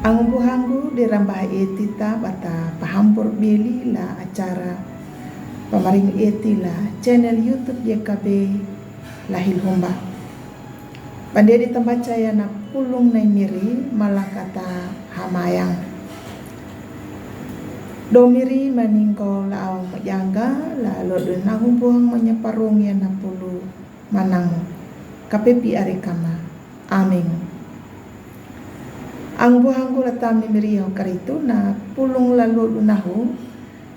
Ang buhanggu dirambah etita bata pahambur beli la acara pamaring eti la channel YouTube YKB lahil humba. Pandai ditambacaya na pulong na miri malakata hamayang. Domiri maningko la awang majangga la lodun nahung buhang menyaparong ya na pulu manang kapepi arikama. Amin. Ang buhang ko latam ni miriho karito na pulong la lodun nahu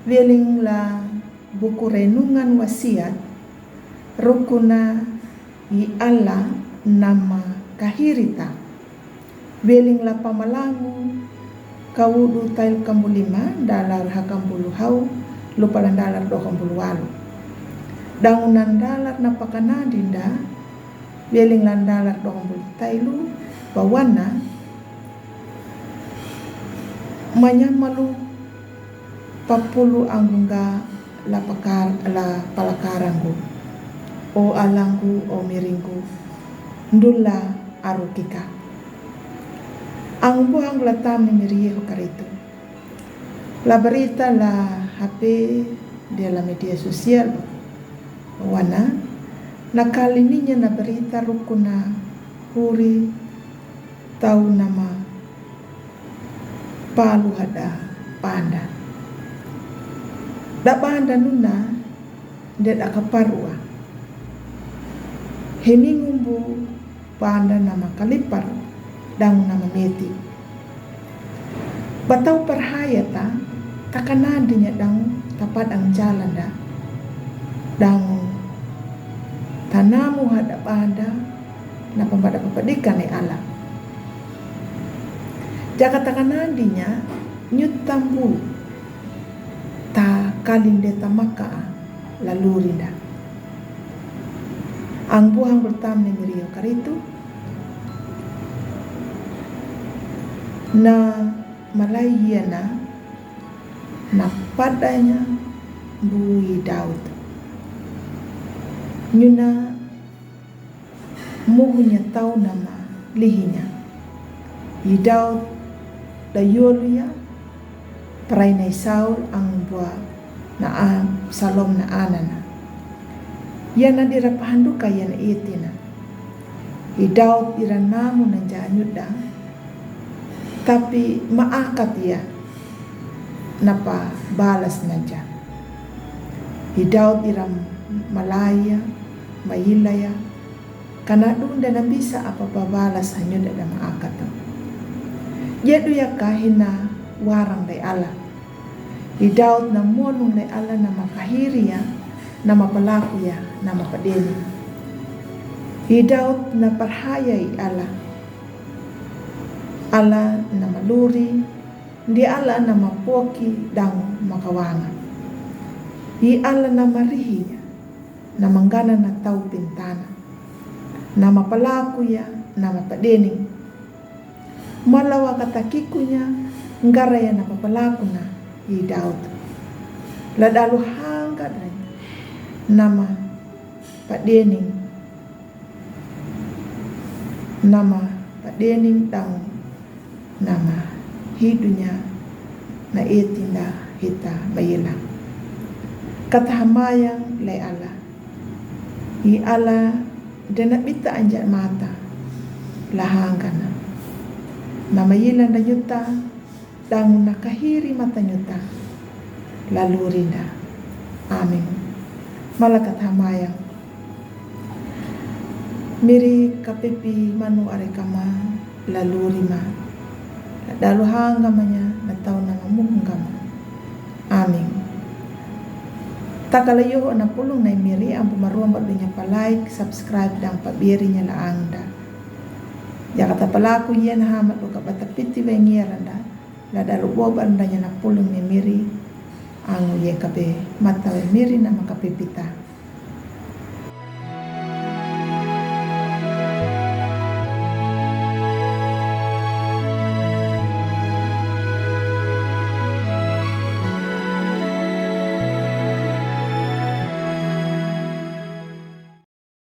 weling la buku renungan wasiat rukuna i Allah nama kahirita weling la pamalangu kawudu tail kambulima dalar hakambulu hau lupalan dalar do kambulu walu dangunan dalar napakana dinda weling lan dalar do kambulu tailu bawana manyamalu papulu anggunga la palakarangu o alanggu o miringgu ndula arukika. Ang buhang latam ni miriho karito. La berita la HP dalam media sosial wana nakalininya na berita rukuna huri tau nama palu hada panda. Da panda nuna det akaparua. Heni ngumbu panda nama kalipar dang nama meti. Batau perhayata takana dinya dang tapat ang jalan da. Dang tanamu hadap ada na pembada pepedikan ni alam. Jaka takana dinya nyutambu ta kalinde tamaka lalu rinda. Ang buhang bertam ni miriyo karito na malayana na padanya bui Daud nyuna muhunya tau nama lihinya i Daud da yoluya prainai Saul ang buah na salom na anana yana dirapahanduka yana itina i Daud iranamu na janyuda tapi maakat ya napa balas naja i Daud iram malaya mailaya kana dunda na bisa apa balas hanya da maakat yedu ya kahina warang dai Allah i Daud na monung dai Allah nama kahiri ya nama pelaku ya nama padeni i Daud na parhaya i Allah nama luri di Allah nama poki dang makawanga i Allah nama rihinya nama ngana na tau pintana nama pelaku ya nama padeni malawa katakikunya ngara ya nama pelaku na i Daud ladalu hangga nama padening dang nama hidunya na etinda hita bayila kata hamayang le Allah i Allah dana bita anjat mata lahangkana nama yila na yuta dang nakahiri mata nyuta lalu rinda. Amin. Malakat hamayang miri kapepi manu arekama lalu rima dalu hanggamanya natau na ngamuhunggama. Amin. Takalayo na pulong na miri ang pumaruang badunya pa like, subscribe dan pabirinya la angda. Jakata palaku yan hamat lo kabatapiti bengiranda la dalu boban danya na pulong ni miri ang YKB matawe miri na makapipita.